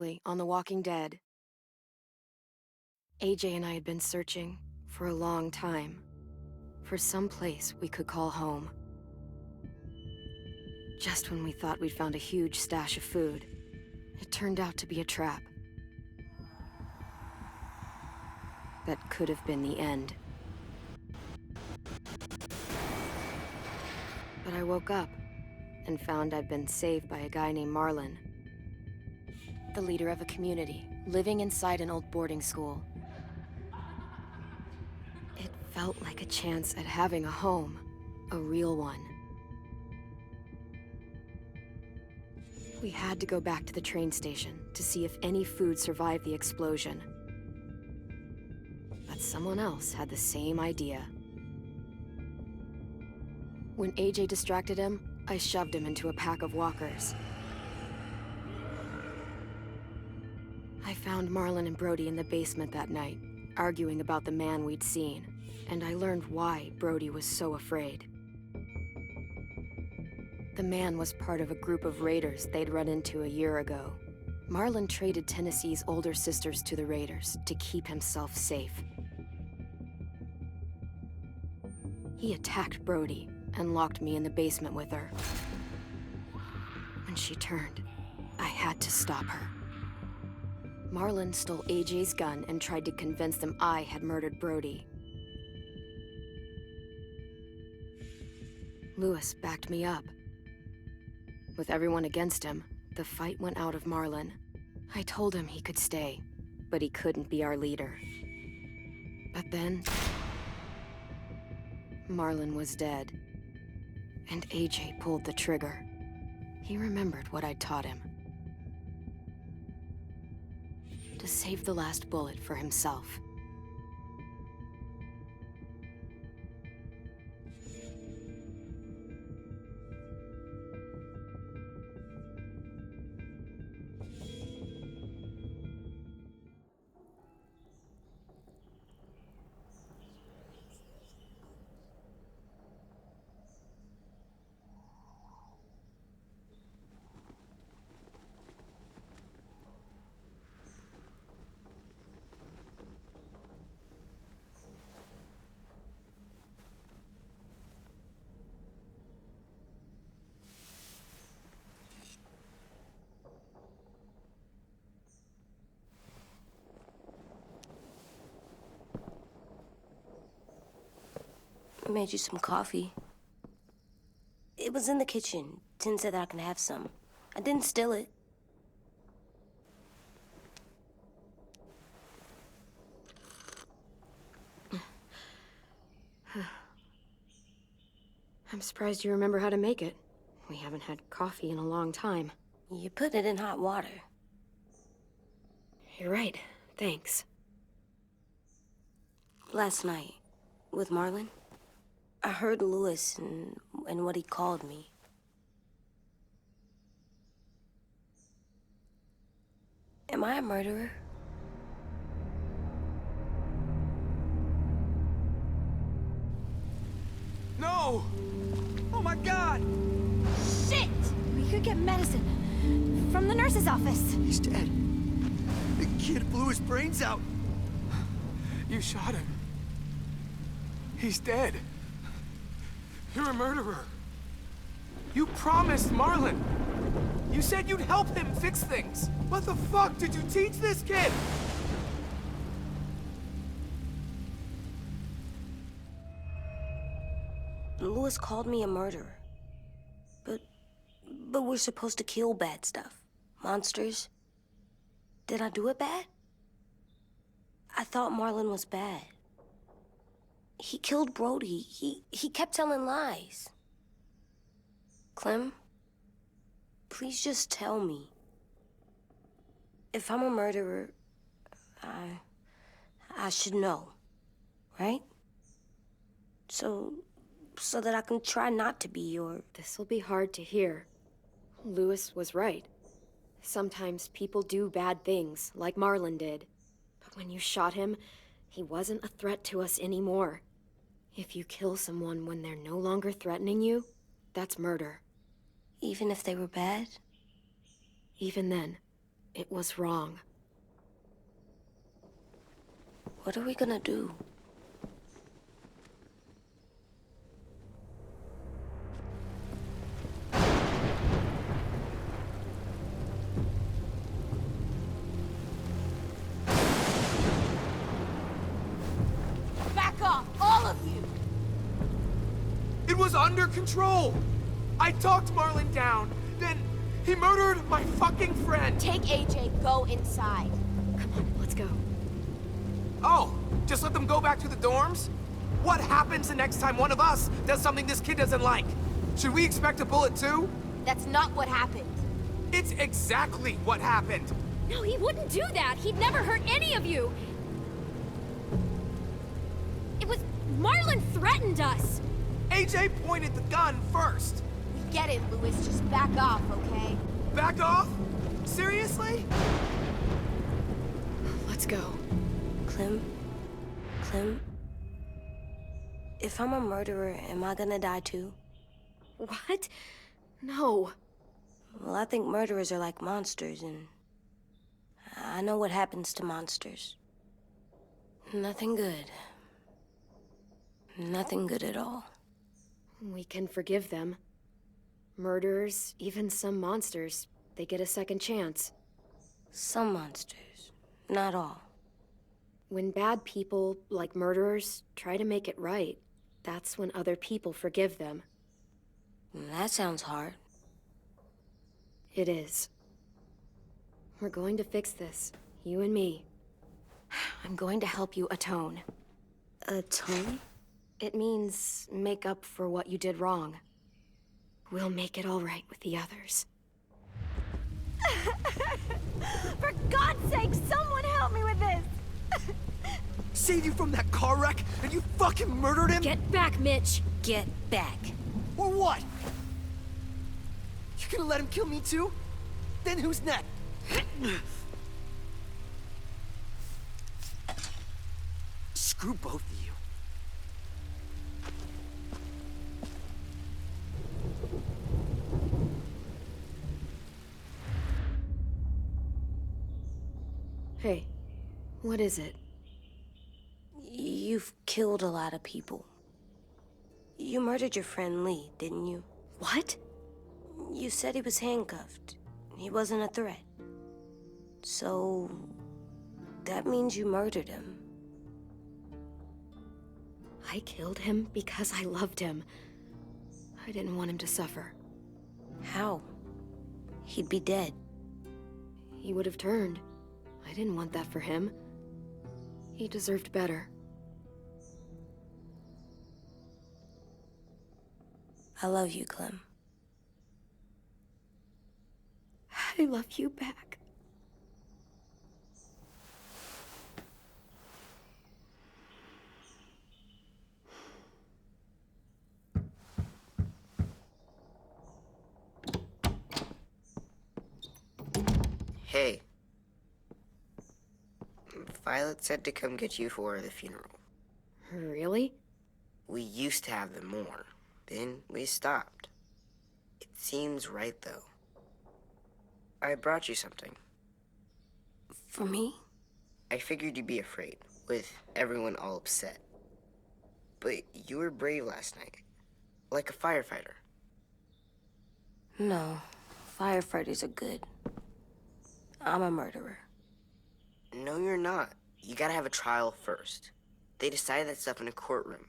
On The Walking Dead. AJ and I had been searching for a long time for some place we could call home. Just when we thought we'd found a huge stash of food, it turned out to be a trap. That could have been the end. But I woke up and found I'd been saved by a guy named Marlon, the leader of a community living inside an old boarding school. It felt like a chance at having a home, a real one. We had to go back to the train station to see if any food survived the explosion. But someone else had the same idea. When AJ distracted him, I shoved him into a pack of walkers. I found Marlon and Brody in the basement that night, arguing about the man we'd seen, and I learned why Brody was so afraid. The man was part of a group of raiders they'd run into a year ago. Marlon traded Tennessee's older sisters to the raiders to keep himself safe. He attacked Brody and locked me in the basement with her. When she turned, I had to stop her. Marlon stole AJ's gun and tried to convince them I had murdered Brody. Lewis backed me up. With everyone against him, the fight went out of Marlon. I told him he could stay, but he couldn't be our leader. But then, Marlon was dead, and AJ pulled the trigger. He remembered what I'd taught him. To save the last bullet for himself. I made you some coffee. It was in the kitchen. Tin said that I can have some. I didn't steal it. I'm surprised you remember how to make it. We haven't had coffee in a long time. You put it in hot water. You're right. Thanks. Last night, with Marlon, I heard Lewis and what he called me. Am I a murderer? No! Oh my God! Shit! We could get medicine from the nurse's office. He's dead. The kid blew his brains out. You shot him. He's dead. You're a murderer. You promised Marlon. You said you'd help him fix things. What the fuck did you teach this kid? Lewis called me a murderer. But we're supposed to kill bad stuff. Monsters. Did I do it bad? I thought Marlon was bad. He killed Brody. He kept telling lies. Clem, please just tell me. If I'm a murderer, I should know, right? So that I can try not to be, or... This'll be hard to hear. Lewis was right. Sometimes people do bad things, like Marlon did. But when you shot him, he wasn't a threat to us anymore. If you kill someone when they're no longer threatening you, that's murder. Even if they were bad? Even then, It was wrong. What are we gonna do? Back off, all of you! It was under control! I talked Marlon down, then he murdered my fucking friend! Take AJ, go inside. Come on, let's go. Oh, just let them go back to the dorms? What happens the next time one of us does something this kid doesn't like? Should we expect a bullet too? That's not what happened. It's exactly what happened! No, he wouldn't do that! He'd never hurt any of you! It was... Marlon threatened us! AJ pointed the gun first! We get it, Louis. Just back off, okay? Back off? Seriously? Let's go. Clem? If I'm a murderer, am I gonna die too? What? No. Well, I think murderers are like monsters, and I know what happens to monsters. Nothing good. Nothing good at all. We can forgive them. Murderers, even some monsters, they get a second chance. Some monsters, not all. When bad people, like murderers, try to make it right, that's when other people forgive them. That sounds hard. It is. We're going to fix this, you and me. I'm going to help you atone. Atone? It means make up for what you did wrong. We'll make it all right with the others. For God's sake, someone help me with this! Saved you from that car wreck, and you fucking murdered him? Get back, Mitch! Get back. Or what? You gonna let him kill me too? Then who's next? Screw both of you. Hey, what is it? You've killed a lot of people. You murdered your friend Lee, didn't you? What? You said he was handcuffed. He wasn't a threat. So... that means you murdered him. I killed him because I loved him. I didn't want him to suffer. How? He'd be dead. He would have turned. I didn't want that for him. He deserved better. I love you, Clem. I love you back. Hey. Violet said to come get you for the funeral. Really? We used to have them more. Then we stopped. It seems right, though. I brought you something. For me? I figured you'd be afraid, with everyone all upset. But you were brave last night. Like a firefighter. No. Firefighters are good. I'm a murderer. No, you're not. You gotta have a trial first. They decide that stuff in a courtroom.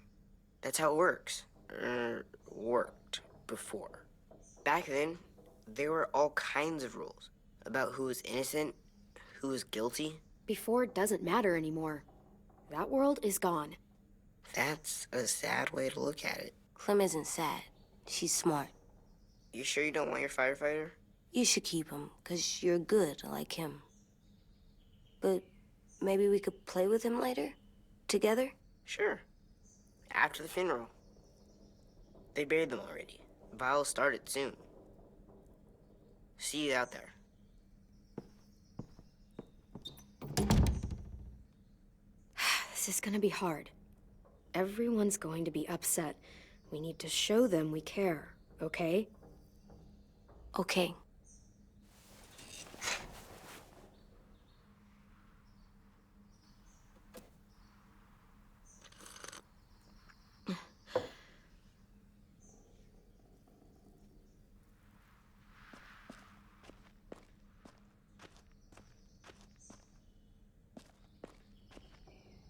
That's how it works. Worked before. Back then, there were all kinds of rules about who was innocent, who was guilty. Before doesn't matter anymore. That world is gone. That's a sad way to look at it. Clem isn't sad. She's smart. You sure you don't want your firefighter? You should keep him, 'cause you're good like him. But maybe we could play with him later? Together? Sure. After the funeral. They buried them already. Vile'll start it soon. See you out there. This is gonna be hard. Everyone's going to be upset. We need to show them we care, okay? Okay.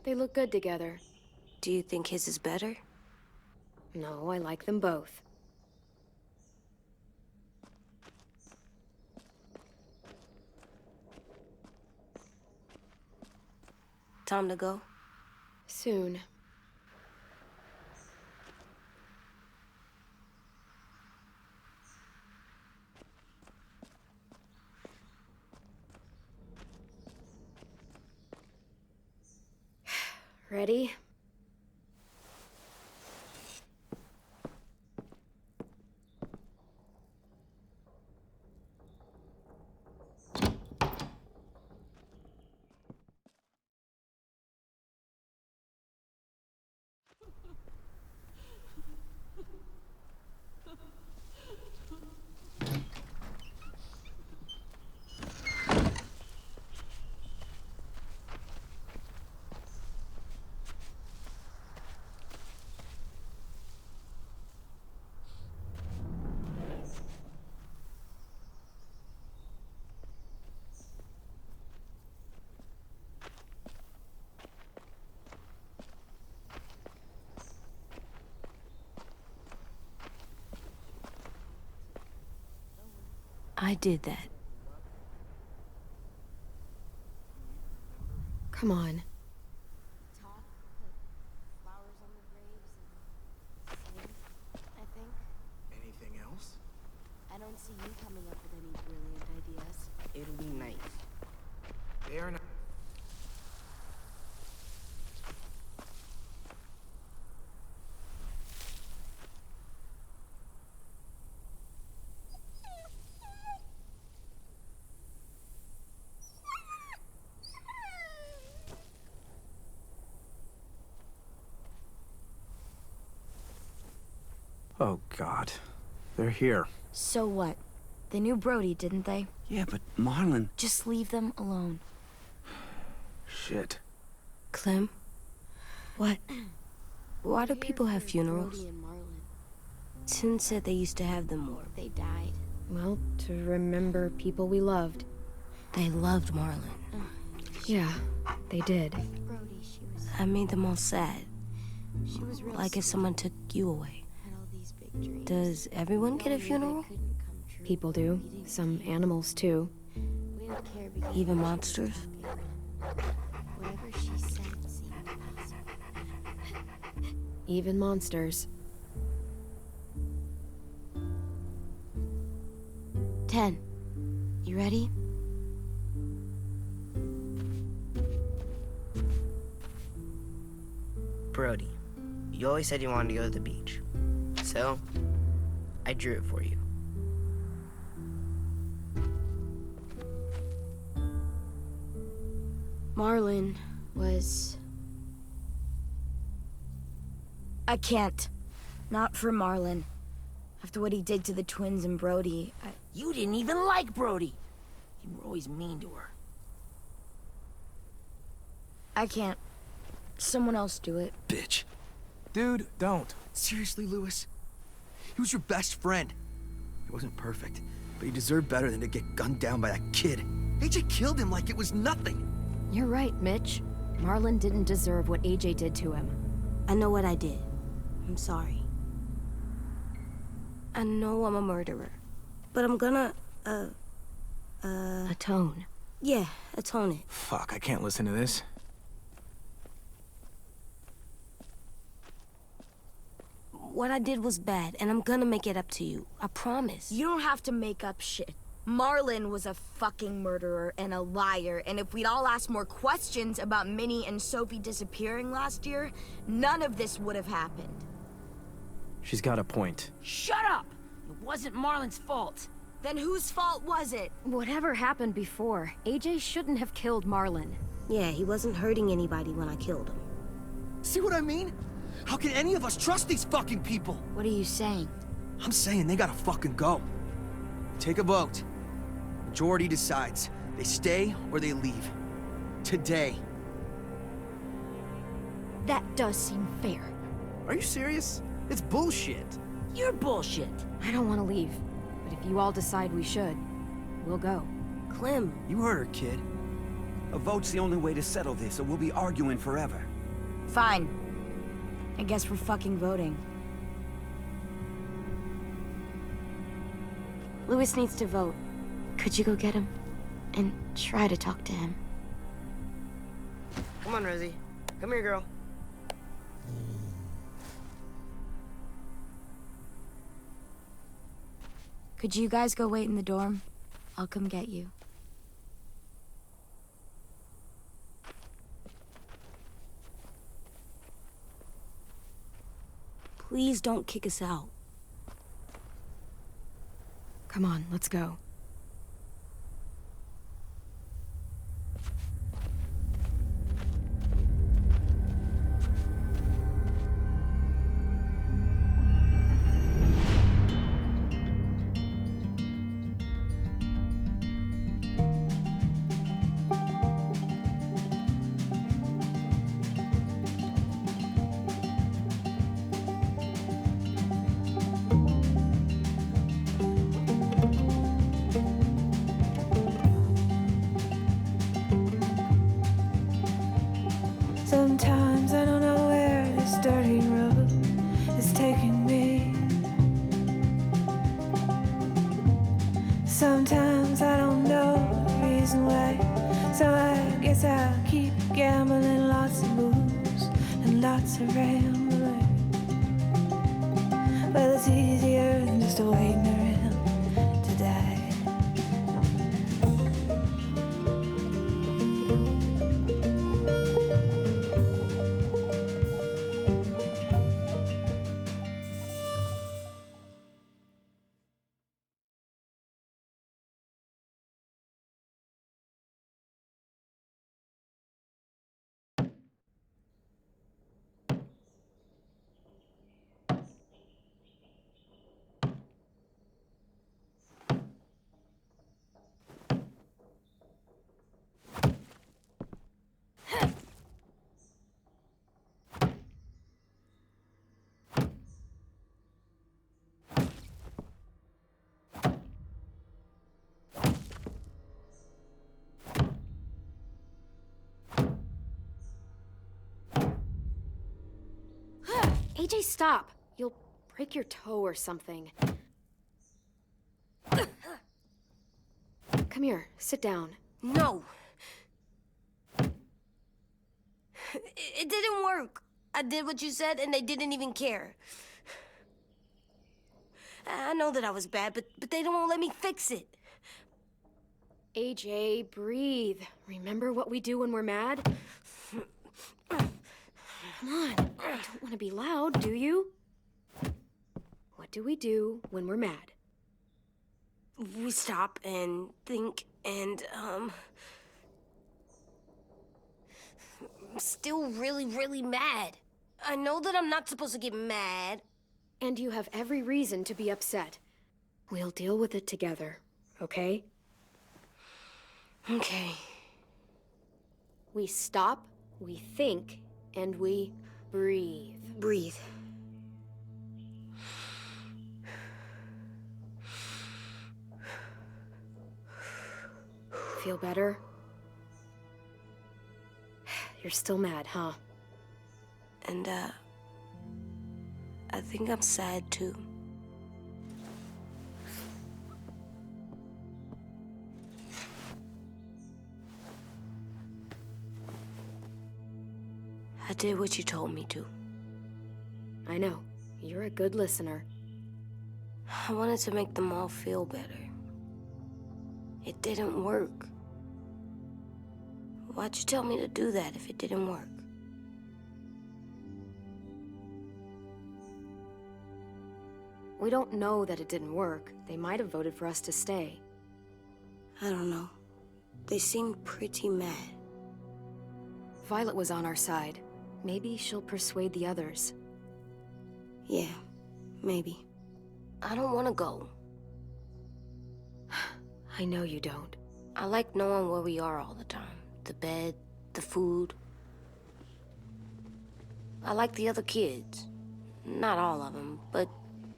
They look good together. Do you think his is better? No, I like them both. Time to go? Soon. Ready? I did that. Come on. Talk, put flowers on the graves, and sing, I think. Anything else? I don't see you coming up with any brilliant ideas. It'll be nice. They are not. Oh, God. They're here. So what? They knew Brody, didn't they? Yeah, but Marlon... Just leave them alone. Shit. Clem? What? Why do people have funerals? Brody and Marlon, Tin said they used to have them more. they died. Well, to remember people we loved. They loved Marlon. Yeah, they did. Brody, I made them all sad. she was real Like if sweet, someone took you away. had all these big dreams. Does everyone get a They knew they funeral? couldn't come true. People do. Some animals, too. We didn't care because Even she was monsters? talking. Whatever she said seemed possible. Even monsters. 10. You ready? Brody, you always said you wanted to go to the beach. So, I drew it for you. Marlon was... I can't. Not for Marlon. After what he did to the twins and Brody, You didn't even like Brody. You were always mean to her. I can't. Someone else do it. Bitch. Dude, don't. Seriously, Lewis? He was your best friend. He wasn't perfect, but he deserved better than to get gunned down by that kid. AJ killed him like it was nothing. You're right, Mitch. Marlon didn't deserve what AJ did to him. I know what I did. I'm sorry. I know I'm a murderer. But I'm gonna, Atone. yeah, atone it. Fuck, I can't listen to this. What I did was bad, and I'm gonna make it up to you. I promise. You don't have to make up shit. Marlon was a fucking murderer and a liar, and if we'd all asked more questions about Minnie and Sophie disappearing last year, none of this would have happened. She's got a point. Shut up! It wasn't Marlon's fault. Then whose fault was it? Whatever happened before, AJ shouldn't have killed Marlon. Yeah, he wasn't hurting anybody when I killed him. See what I mean? How can any of us trust these fucking people? What are you saying? I'm saying they gotta fucking go. Take a vote. Majority decides. They stay or they leave. Today. That does seem fair. Are you serious? It's bullshit. You're bullshit. I don't want to leave, but if you all decide we should, we'll go. Clem, You heard her, kid. A vote's the only way to settle this, or we'll be arguing forever. Fine. I guess we're fucking voting. Louis needs to vote. Could you go get him? And try to talk to him. Come on, Rosie. Come here, girl. Could you guys go wait in the dorm? I'll come get you. Please don't kick us out. Come on, let's go. Sometimes I don't know where this dirty road is taking me. Sometimes I don't know the reason why. So I guess I'll keep gambling, lots of moves and lots of rambling. Well, it's easier than just waiting around to die. AJ, stop! You'll break your toe or something. Come here, sit down. No. It didn't work. I did what you said, and they didn't even care. I know that I was bad, but they don't let me fix it. AJ, breathe. Remember what we do when we're mad? Come on, you don't want to be loud, do you? What do we do when we're mad? We stop and think and, I'm still really, really mad. I know that I'm not supposed to get mad. And you have every reason to be upset. We'll deal with it together, okay? Okay. We stop, we think, and we breathe. Breathe. Feel better? You're still mad, huh? And, I think I'm sad, too. I did what you told me to. I know. You're a good listener. I wanted to make them all feel better. It didn't work. Why'd you tell me to do that if it didn't work? We don't know that it didn't work. They might have voted for us to stay. I don't know. They seemed pretty mad. Violet was on our side. Maybe she'll persuade the others. Yeah, maybe. I don't want to go. I know you don't. I like knowing where we are all the time. The bed, the food. I like the other kids. Not all of them, but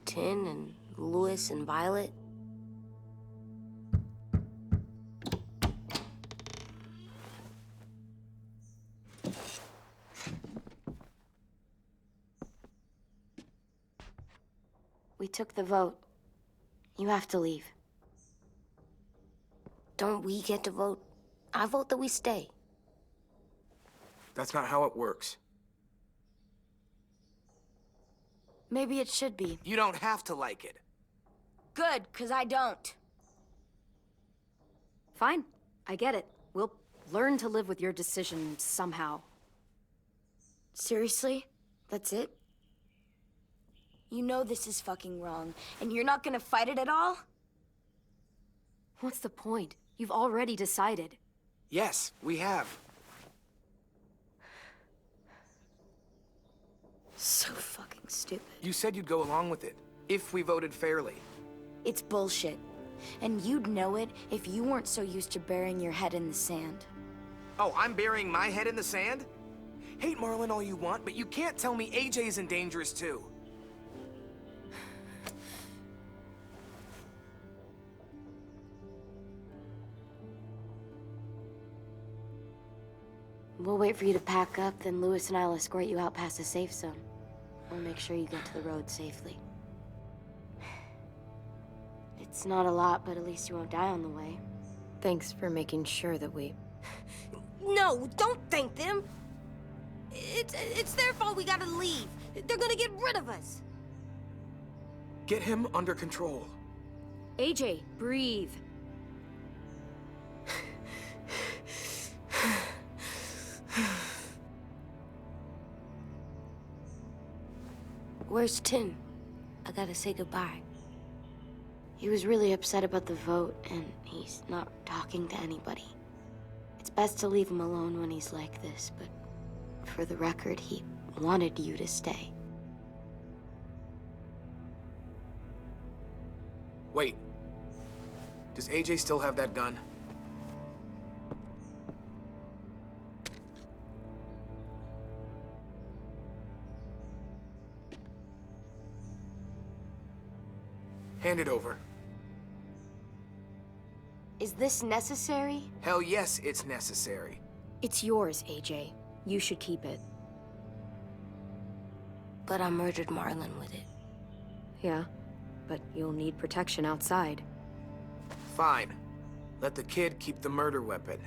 Tin and Louis and Violet. We took the vote. You have to leave. Don't we get to vote? I vote that we stay. That's not how it works. Maybe it should be. You don't have to like it. Good, 'cause I don't. Fine, I get it. We'll learn to live with your decision somehow. Seriously? That's it? You know this is fucking wrong, and you're not gonna fight it at all? What's the point? You've already decided. Yes, we have. So fucking stupid. You said you'd go along with it, if we voted fairly. It's bullshit. And you'd know it if you weren't so used to burying your head in the sand. Oh, I'm burying my head in the sand? Hate Marlon all you want, but you can't tell me AJ's in dangerous too. We'll wait for you to pack up, then Lewis and I'll escort you out past the safe zone. We'll make sure you get to the road safely. It's not a lot, but at least you won't die on the way. Thanks for making sure that we... No, don't thank them! It's their fault we gotta leave. They're gonna get rid of us. Get him under control. AJ, breathe. Where's Tim? I gotta say goodbye. He was really upset about the vote, and he's not talking to anybody. It's best to leave him alone when he's like this, but for the record, he wanted you to stay. Wait. Does AJ still have that gun? Hand it over. Is this necessary? Hell yes, it's necessary. It's yours, AJ. You should keep it. But I murdered Marlon with it. Yeah, but you'll need protection outside. Fine. Let the kid keep the murder weapon.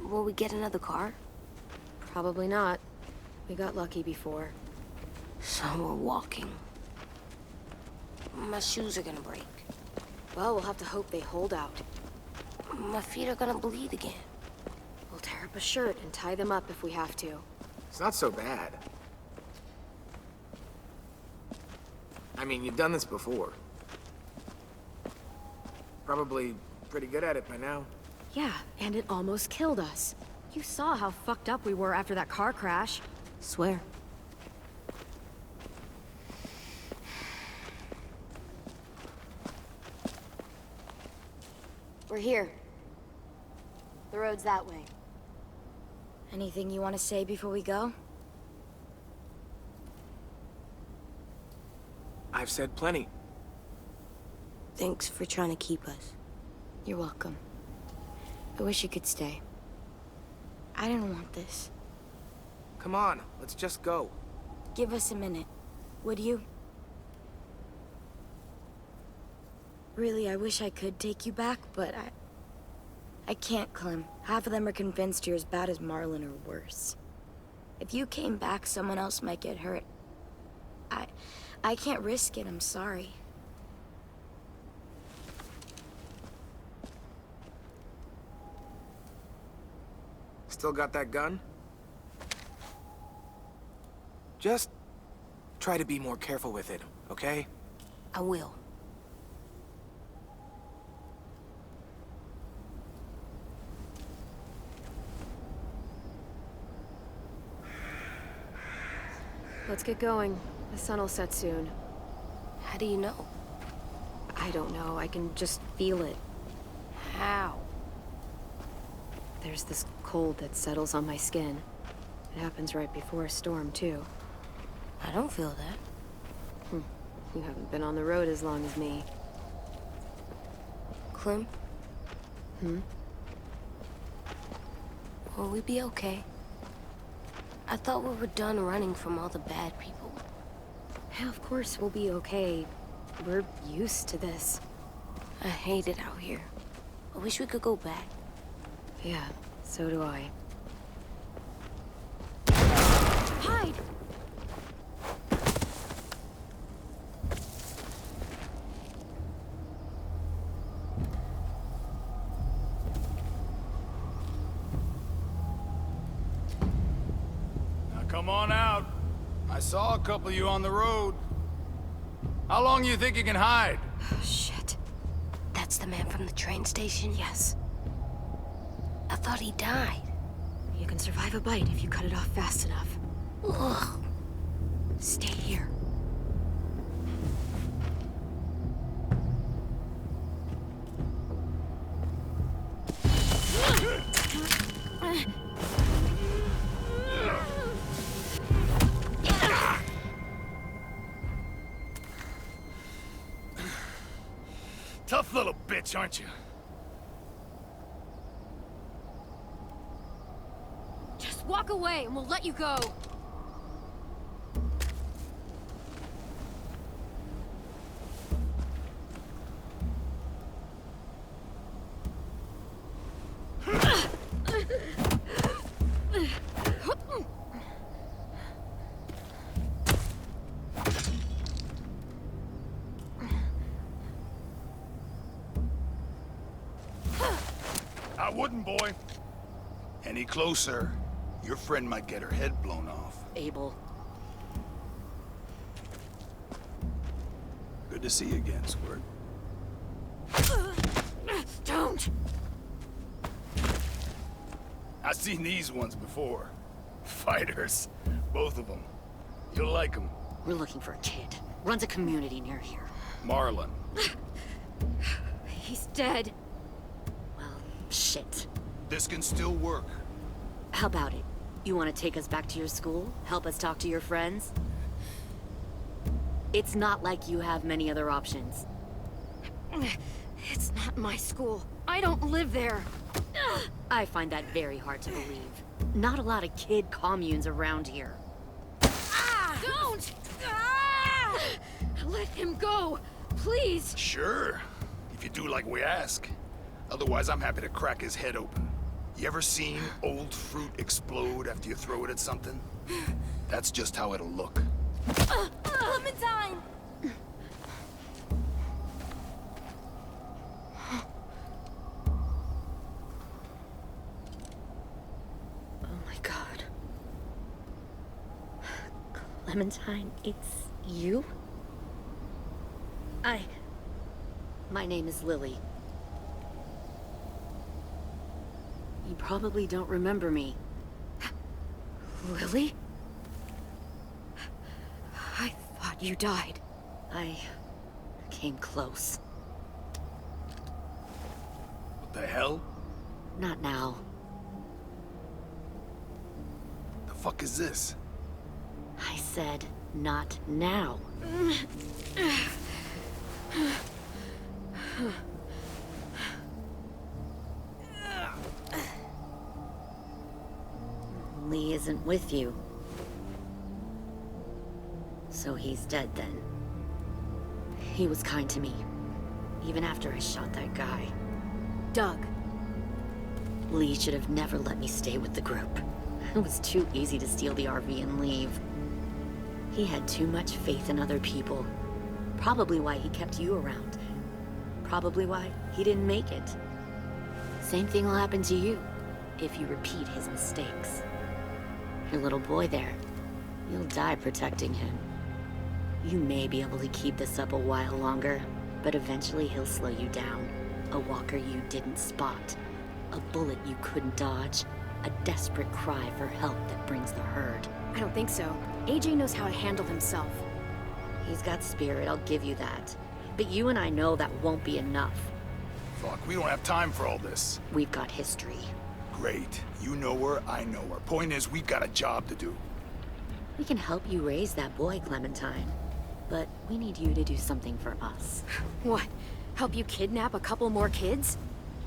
Will we get another car? Probably not. We got lucky before. So we're walking. My shoes are gonna break. Well, we'll have to hope they hold out. My feet are gonna bleed again. We'll tear up a shirt and tie them up if we have to. It's not so bad. I mean, you've done this before. Probably pretty good at it by now. Yeah, and it almost killed us. You saw how fucked up we were after that car crash. Swear. We're here. The road's that way. Anything you want to say before we go? I've said plenty. Thanks for trying to keep us. You're welcome. I wish you could stay. I didn't want this. Come on, let's just go. Give us a minute, would you? Really, I wish I could take you back, but I can't, Clem. Half of them are convinced you're as bad as Marlon or worse. If you came back, someone else might get hurt. I can't risk it, I'm sorry. Still got that gun? Just try to be more careful with it, okay? I will. Let's get going. The sun will set soon. How do you know? I don't know, I can just feel it. How? There's this cold that settles on my skin. It happens right before a storm, too. I don't feel that. You haven't been on the road as long as me. Clem? Hmm? Will we be okay? I thought we were done running from all the bad people. Yeah, of course we'll be okay. We're used to this. I hate it out here. I wish we could go back. Yeah, so do I. Hide! Now come on out. I saw a couple of you on the road. How long you think you can hide? Shit. That's the man from the train station? Yes. I thought he died. You can survive a bite if you cut it off fast enough. Ugh. Stay here. Tough little bitch, aren't you? Just walk away and we'll let you go. I wouldn't, boy. Any closer, your friend might get her head blown off. Abel. Good to see you again, Squirt. Don't! I've seen these ones before. Fighters. Both of them. You'll like them. We're looking for a kid. Runs a community near here. Marlon. He's dead. Well, shit. This can still work. How about it? You want to take us back to your school? Help us talk to your friends? It's not like you have many other options. It's not my school. I don't live there. I find that very hard to believe. Not a lot of kid communes around here. Don't! Let him go, please. Sure. If you do like we ask. Otherwise, I'm happy to crack his head open. You ever seen old fruit explode after you throw it at something? That's just how it'll look. Clementine! Oh my god. Clementine, it's you? My name is Lily. You probably don't remember me. Lily? I thought you died. I came close. What the hell? Not now. The fuck is this? I said, not now. Lee isn't with you. So he's dead then. He was kind to me, even after I shot that guy. Doug. Lee should have never let me stay with the group. It was too easy to steal the RV and leave. He had too much faith in other people. Probably why he kept you around. Probably why he didn't make it. Same thing will happen to you if you repeat his mistakes. Your little boy there, you'll die protecting him. You may be able to keep this up a while longer, but eventually he'll slow you down. A walker you didn't spot. A bullet you couldn't dodge. A desperate cry for help that brings the herd. I don't think so. AJ knows how to handle himself. He's got spirit, I'll give you that. But you and I know that won't be enough. Fuck, we don't have time for all this. We've got history. Great. You know her, I know her. Point is, we've got a job to do. We can help you raise that boy, Clementine. But we need you to do something for us. What? Help you kidnap a couple more kids?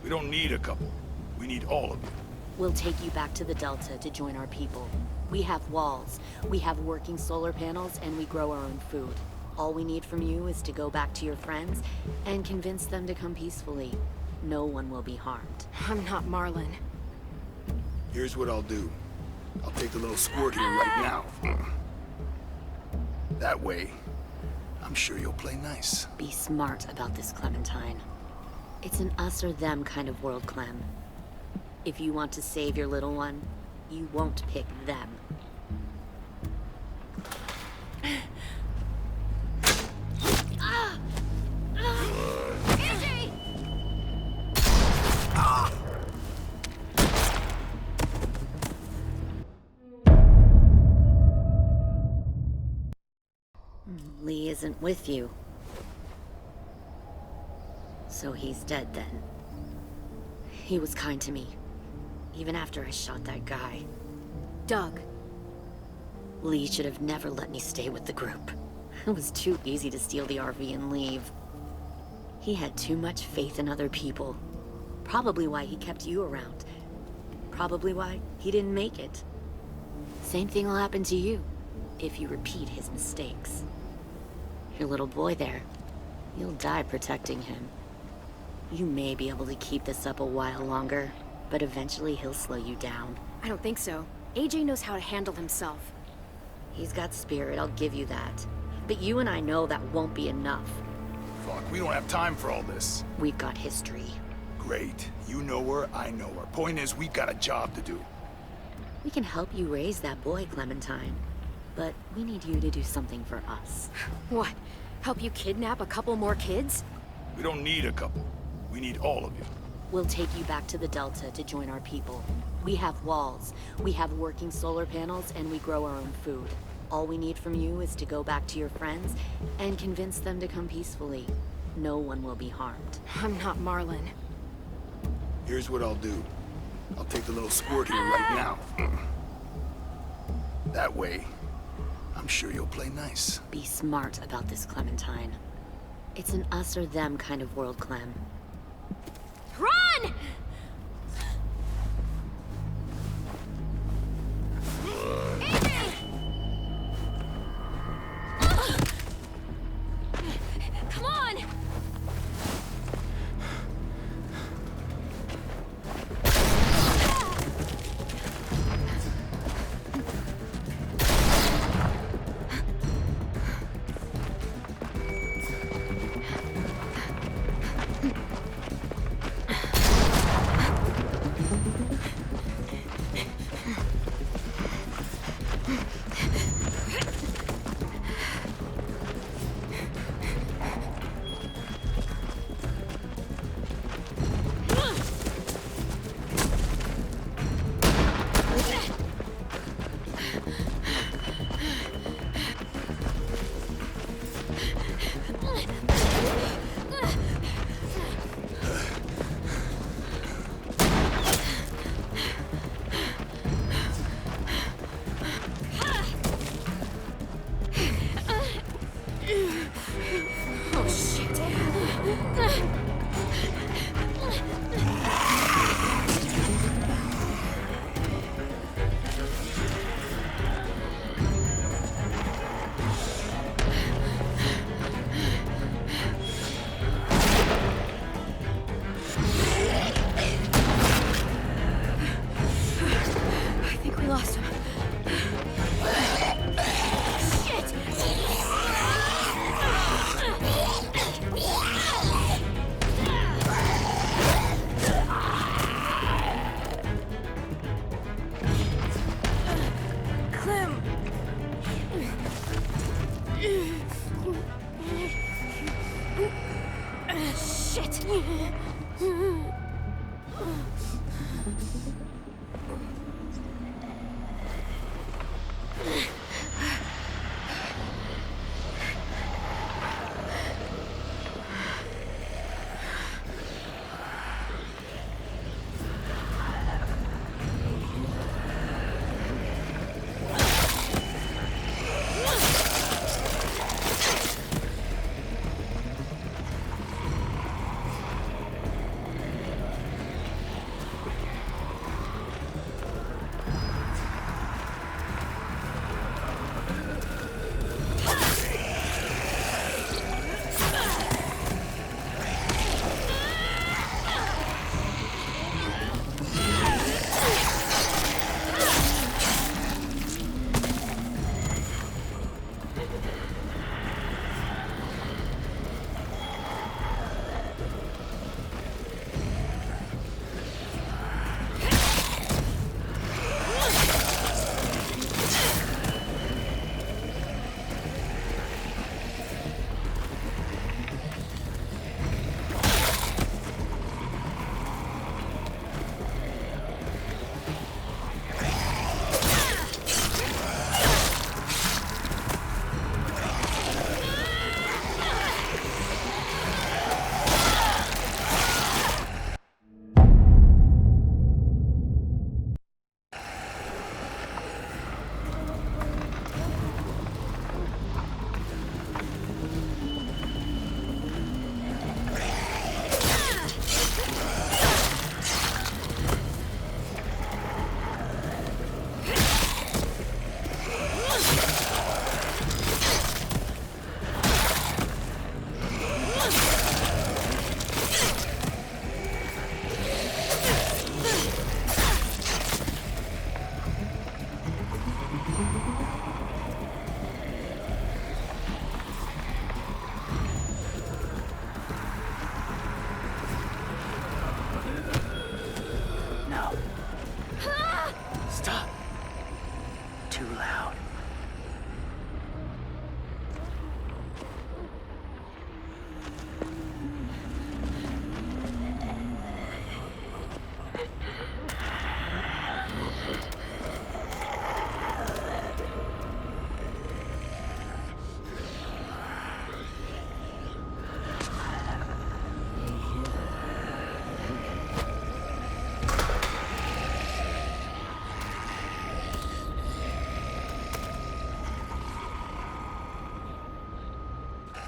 We don't need a couple. We need all of you. We'll take you back to the Delta to join our people. We have walls, we have working solar panels, and we grow our own food. All we need from you is to go back to your friends and convince them to come peacefully. No one will be harmed. I'm not Marlon. Here's what I'll do. I'll take the little squirt here right now. That way, I'm sure you'll play nice. Be smart about this, Clementine. It's an us or them kind of world, Clem. If you want to save your little one, you won't pick them. AJ! Lee isn't with you. So he's dead then. He was kind to me, even after I shot that guy. Doug. Lee should have never let me stay with the group. It was too easy to steal the RV and leave. He had too much faith in other people. Probably why he kept you around. Probably why he didn't make it. Same thing will happen to you if you repeat his mistakes. Your little boy there, you'll die protecting him. You may be able to keep this up a while longer, but eventually he'll slow you down. I don't think so. AJ knows how to handle himself. He's got spirit, I'll give you that. But you and I know that won't be enough. Fuck, we don't have time for all this. We've got history. Great. You know her, I know her. Point is, we've got a job to do. We can help you raise that boy, Clementine. But we need you to do something for us. What? Help you kidnap a couple more kids? We don't need a couple. We need all of you. We'll take you back to the Delta to join our people. We have walls, we have working solar panels, and we grow our own food. All we need from you is to go back to your friends and convince them to come peacefully. No one will be harmed. I'm not Marlon. Here's what I'll do. I'll take the little squirt here right now. That way, I'm sure you'll play nice. Be smart about this, Clementine. It's an us or them kind of world, Clem. Run! AJ! Come on! Oh, shit. Shit! No. Stop. Too loud.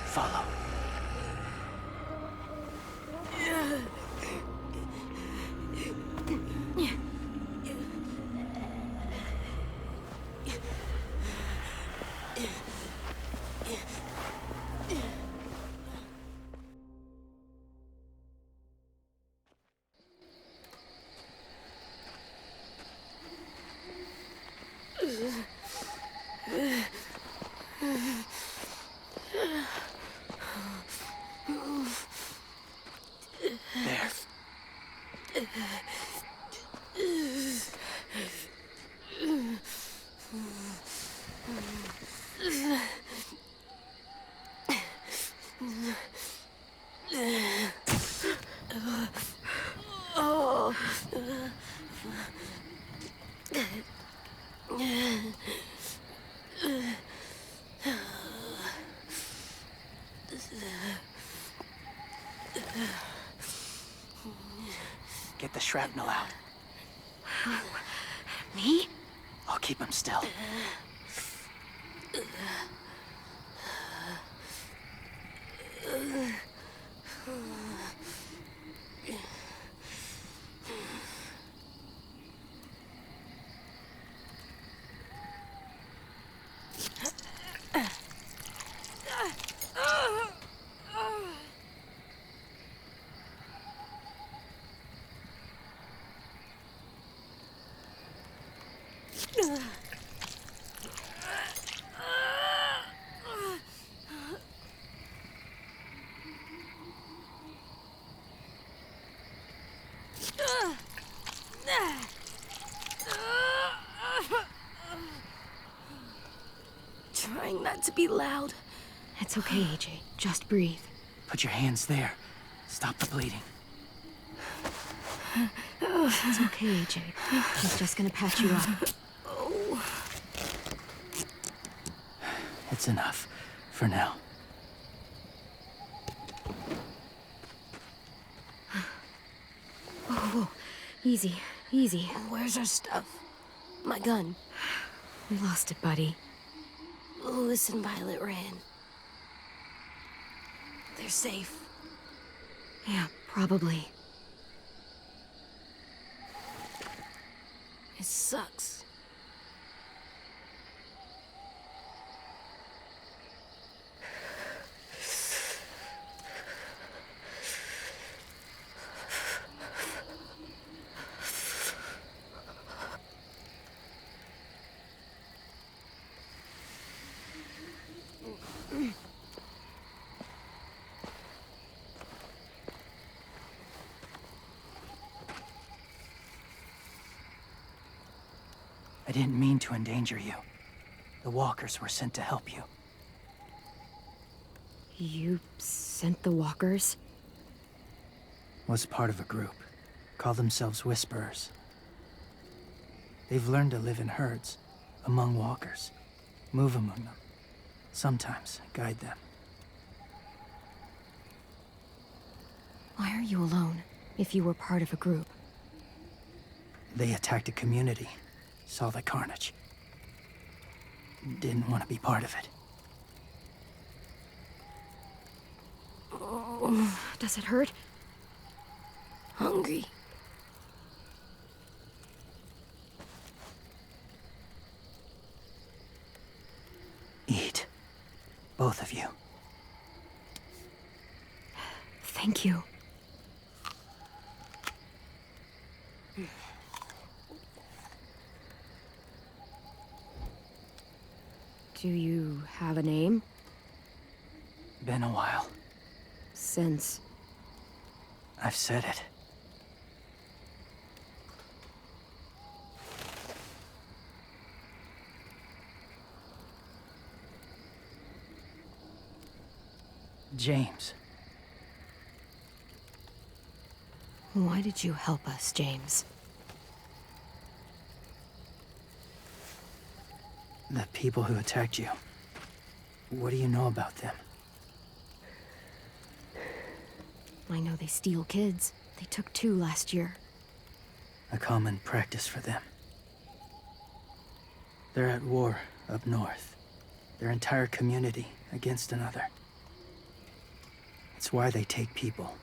Follow. There. Get the shrapnel out. Me? I'll keep him still. Trying not to be loud. It's okay, AJ. Just breathe. Put your hands there. Stop the bleeding. It's okay, AJ. He's just gonna patch you up. It's enough. For now. Whoa. Easy, easy. Where's our stuff? My gun. We lost it, buddy. Louis and Violet ran. They're safe. Yeah, probably. It sucks. I didn't mean to endanger you. The walkers were sent to help you. You sent the walkers? Was part of a group. Call themselves Whisperers. They've learned to live in herds, among walkers. Move among them. Sometimes guide them. Why are you alone, if you were part of a group? They attacked a community. Saw the carnage. Didn't want to be part of it. Does it hurt? Hungry. Eat. Both of you. Thank you. Do you have a name? Been a while. Since... I've said it. James. Why did you help us, James? The people who attacked you. What do you know about them? I know they steal kids. They took 2 last year. A common practice for them. They're at war up north. Their entire community against another. It's why they take people.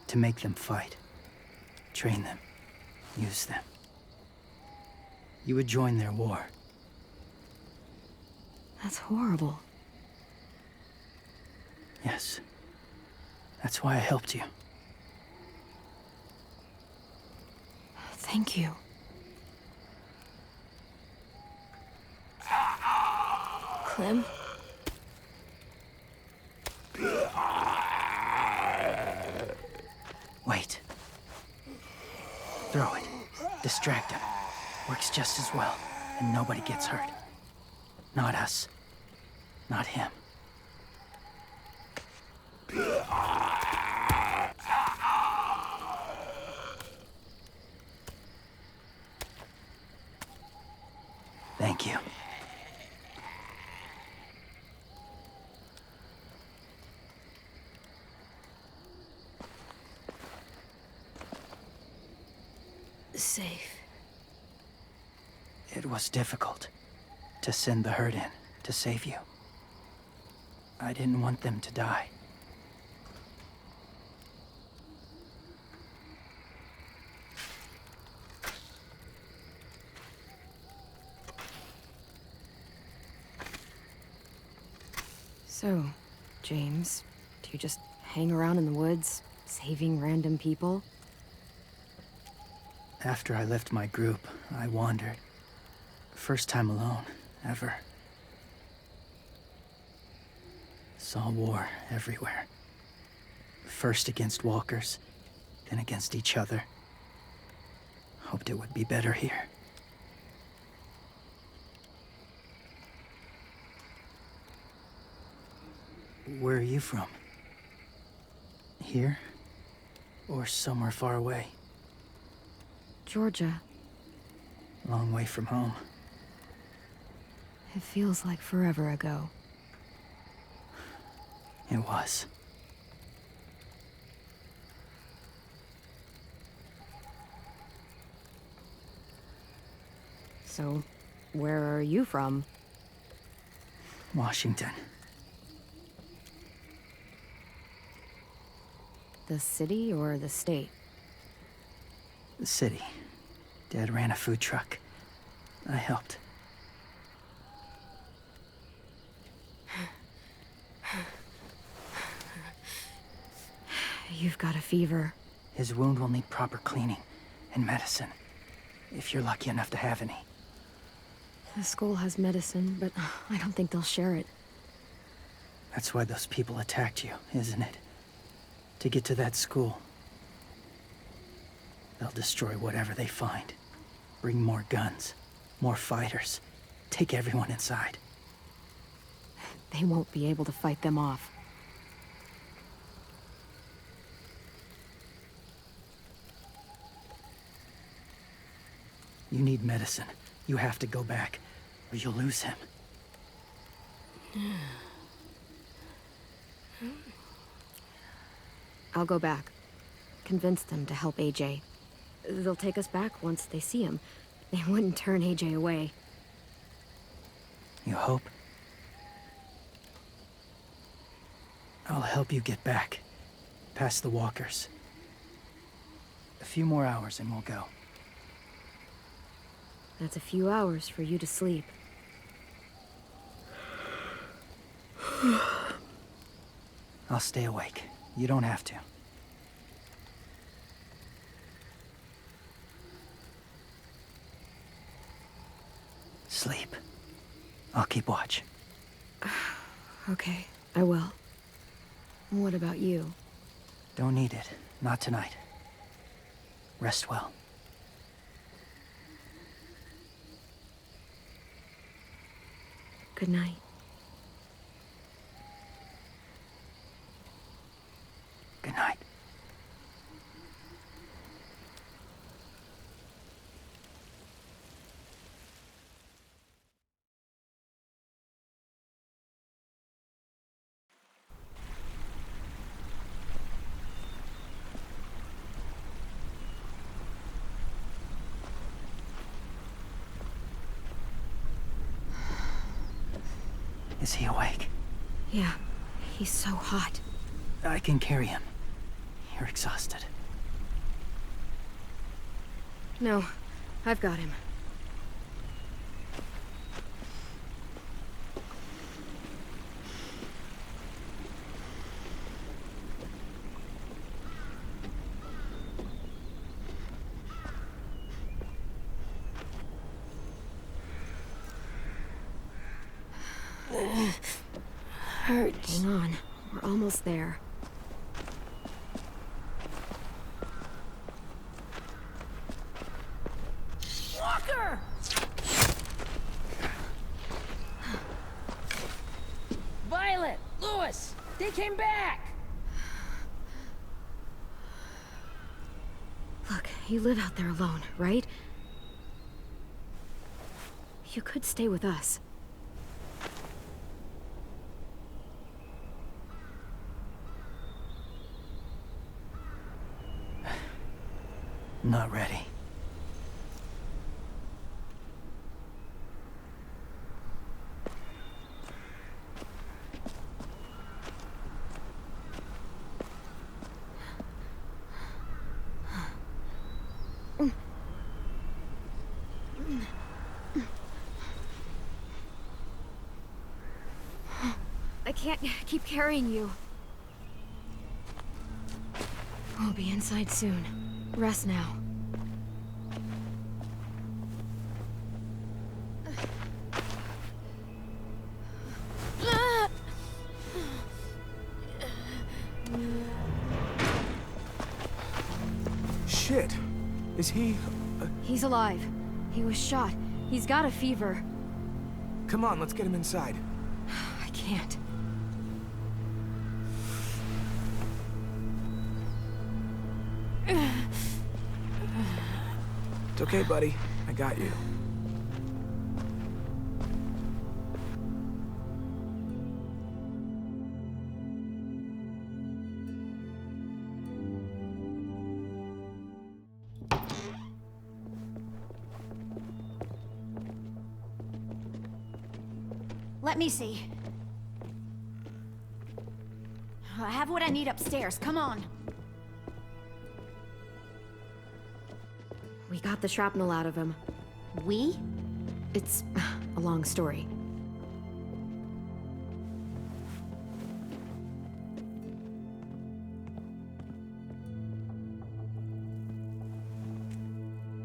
To make them fight. Train them. Use them. You would join their war. That's horrible. Yes. That's why I helped you. Thank you. Clem? Wait. Throw it. Distract him. Works just as well, and nobody gets hurt. Not us. Not him. Thank you. Safe. It was difficult to send the herd in to save you. I didn't want them to die. So, James, do you just hang around in the woods, saving random people? After I left my group, I wandered. First time alone, ever. Saw war everywhere. First against walkers, then against each other. Hoped it would be better here. Where are you from? Here? Or somewhere far away. Georgia. Long way from home. It feels like forever ago. It was. So, where are you from? Washington. The city or the state? The city. Dad ran a food truck. I helped. You've got a fever. His wound will need proper cleaning and medicine. If you're lucky enough to have any. The school has medicine, but I don't think they'll share it. That's why those people attacked you, isn't it? To get to that school. They'll destroy whatever they find. Bring more guns, more fighters. Take everyone inside. They won't be able to fight them off. You need medicine. You have to go back, or you'll lose him. I'll go back. Convince them to help AJ. They'll take us back once they see him. They wouldn't turn AJ away. You hope? I'll help you get back. Past the walkers. A few more hours and we'll go. That's a few hours for you to sleep. I'll stay awake. You don't have to. Sleep. I'll keep watch. Okay, I will. What about you? Don't need it. Not tonight. Rest well. Good night. Good night. Is he awake? Yeah, he's so hot. I can carry him. You're exhausted. No, I've got him. Hurts. Hang on, we're almost there. Walker! Violet! Lewis! They came back! Look, you live out there alone, right? You could stay with us. Not ready. I can't keep carrying you. We'll be inside soon. Rest now. Shit. Is he... He's alive. He was shot. He's got a fever. Come on, let's get him inside. I can't. It's okay, buddy. I got you. Let me see. I have what I need upstairs. Come on. We got the shrapnel out of him. We? It's a long story.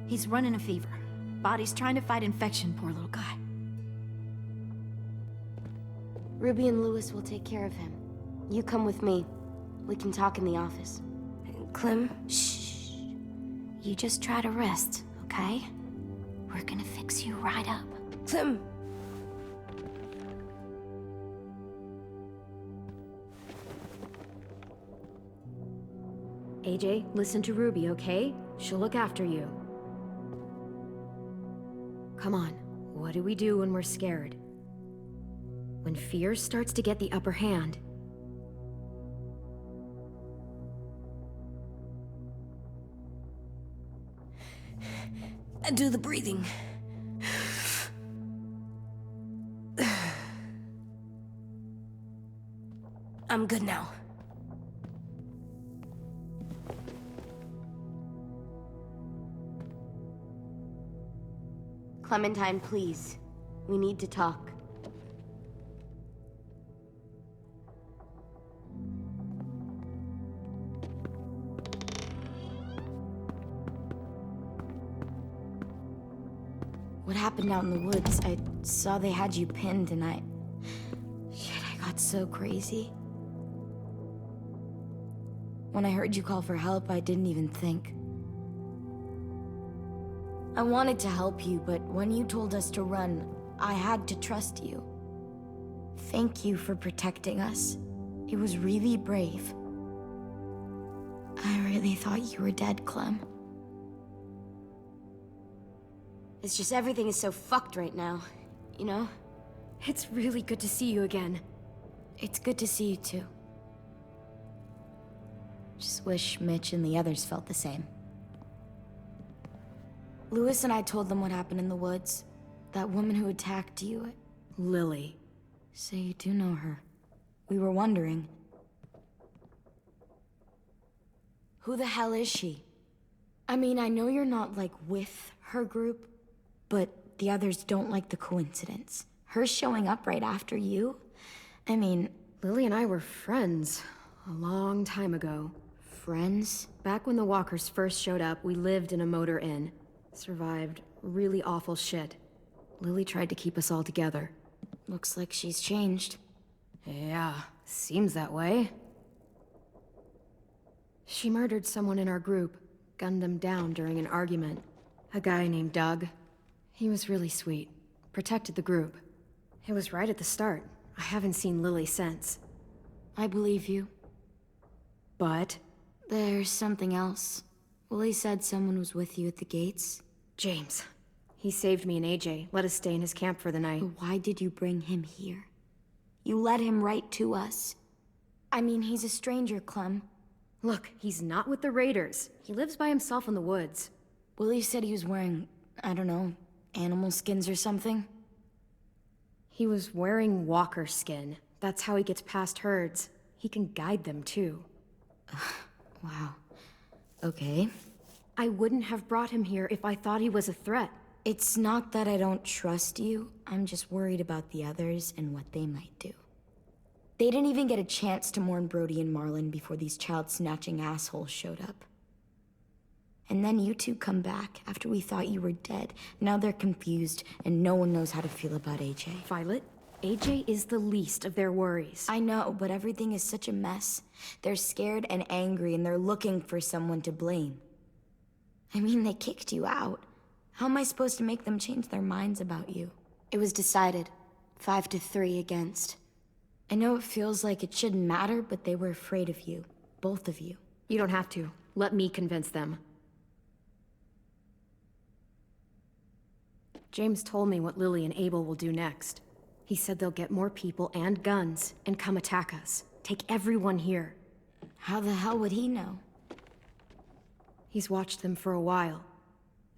He's running a fever. Body's trying to fight infection, poor little guy. Ruby and Lewis will take care of him. You come with me. We can talk in the office. Clem, shh. You just try to rest, okay? We're gonna fix you right up. Clem! AJ, listen to Ruby, okay? She'll look after you. Come on, what do we do when we're scared? When fear starts to get the upper hand. Do the breathing. I'm good now. Clementine, please. We need to talk. What happened out in the woods? I saw they had you pinned and Shit, I got so crazy. When I heard you call for help, I didn't even think. I wanted to help you, but when you told us to run, I had to trust you. Thank you for protecting us. It was really brave. I really thought you were dead, Clem. It's just everything is so fucked right now, you know? It's really good to see you again. It's good to see you too. Just wish Mitch and the others felt the same. Lewis and I told them what happened in the woods. That woman who attacked you. Lily. So you do know her. We were wondering. Who the hell is she? I mean, I know you're not, like, with her group, but the others don't like the coincidence. Her showing up right after you? I mean... Lily and I were friends a long time ago. Friends? Back when the walkers first showed up, we lived in a motor inn. Survived really awful shit. Lily tried to keep us all together. Looks like she's changed. Yeah, seems that way. She murdered someone in our group, gunned them down during an argument. A guy named Doug. He was really sweet. Protected the group. It was right at the start. I haven't seen Lily since. I believe you. But... There's something else. Willie said someone was with you at the gates. James. He saved me and AJ, let us stay in his camp for the night. But why did you bring him here? You led him right to us. I mean, he's a stranger, Clem. Look, he's not with the Raiders. He lives by himself in the woods. Willie said he was wearing, I don't know, animal skins or something? He was wearing walker skin. That's how he gets past herds. He can guide them, too. Wow. Okay. I wouldn't have brought him here if I thought he was a threat. It's not that I don't trust you. I'm just worried about the others and what they might do. They didn't even get a chance to mourn Brody and Marlon before these child-snatching assholes showed up. And then you two come back after we thought you were dead. Now they're confused, and no one knows how to feel about AJ. Violet, AJ is the least of their worries. I know, but everything is such a mess. They're scared and angry, and they're looking for someone to blame. I mean, they kicked you out. How am I supposed to make them change their minds about you? It was decided. 5-3 against. I know it feels like it shouldn't matter, but they were afraid of you. Both of you. You don't have to. Let me convince them. James told me what Lily and Abel will do next. He said they'll get more people and guns and come attack us. Take everyone here. How the hell would he know? He's watched them for a while.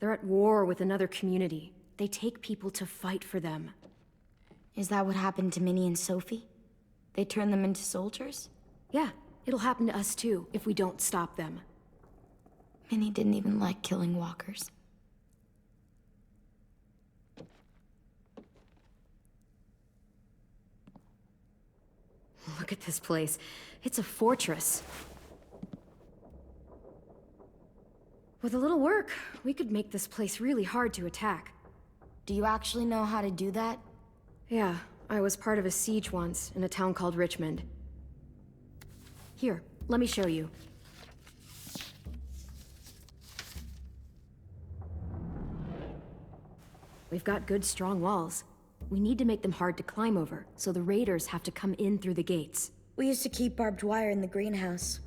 They're at war with another community. They take people to fight for them. Is that what happened to Minnie and Sophie? They turned them into soldiers? Yeah, it'll happen to us too, if we don't stop them. Minnie didn't even like killing walkers. Look at this place. It's a fortress. With a little work, we could make this place really hard to attack. Do you actually know how to do that? Yeah, I was part of a siege once in a town called Richmond. Here, let me show you. We've got good, strong walls. We need to make them hard to climb over, so the raiders have to come in through the gates. We used to keep barbed wire in the greenhouse.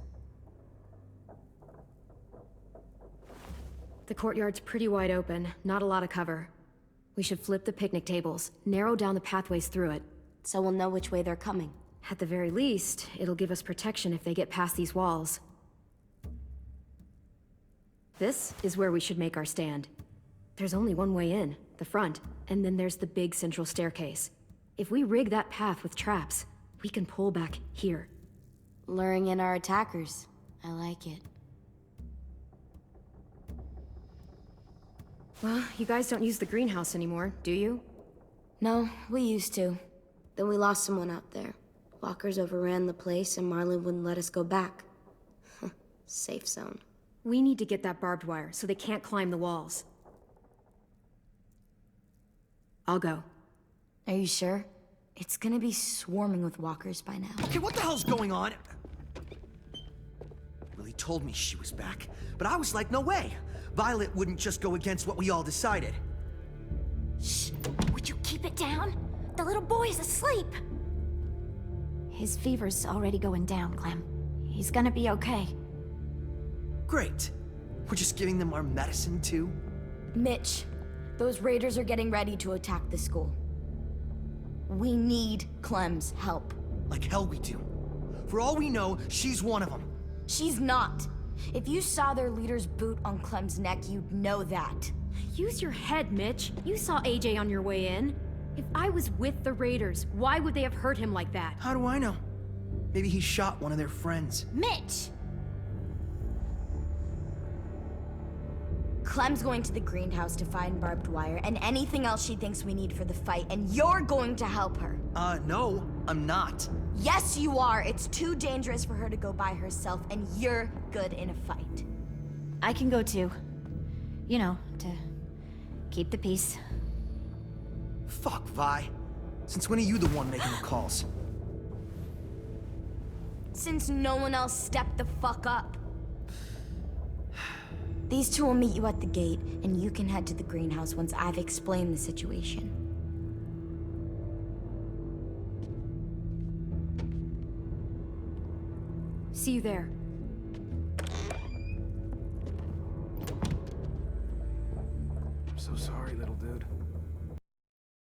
The courtyard's pretty wide open, not a lot of cover. We should flip the picnic tables, narrow down the pathways through it. So we'll know which way they're coming. At the very least, it'll give us protection if they get past these walls. This is where we should make our stand. There's only one way in, the front, and then there's the big central staircase. If we rig that path with traps, we can pull back here. Luring in our attackers. I like it. Well, you guys don't use the greenhouse anymore, do you? No, we used to. Then we lost someone out there. Walkers overran the place and Marlon wouldn't let us go back. Safe zone. We need to get that barbed wire so they can't climb the walls. I'll go. Are you sure? It's gonna be swarming with walkers by now. Okay, what the hell's going on? Lily told me she was back, but I was like, no way. Violet wouldn't just go against what we all decided. Shh! Would you keep it down? The little boy's asleep! His fever's already going down, Clem. He's gonna be okay. Great. We're just giving them our medicine, too? Mitch, those raiders are getting ready to attack the school. We need Clem's help. Like hell we do. For all we know, she's one of them. She's not. If you saw their leader's boot on Clem's neck, you'd know that. Use your head, Mitch. You saw AJ on your way in. If I was with the raiders, why would they have hurt him like that? How do I know? Maybe he shot one of their friends. Mitch! Clem's going to the greenhouse to find barbed wire and anything else she thinks we need for the fight, and you're going to help her. No, I'm not. Yes, you are. It's too dangerous for her to go by herself, and you're good in a fight. I can go too. You know, to keep the peace. Fuck, Vi. Since when are you the one making the calls? Since no one else stepped the fuck up. These two will meet you at the gate, and you can head to the greenhouse once I've explained the situation. See you there. I'm so sorry, little dude.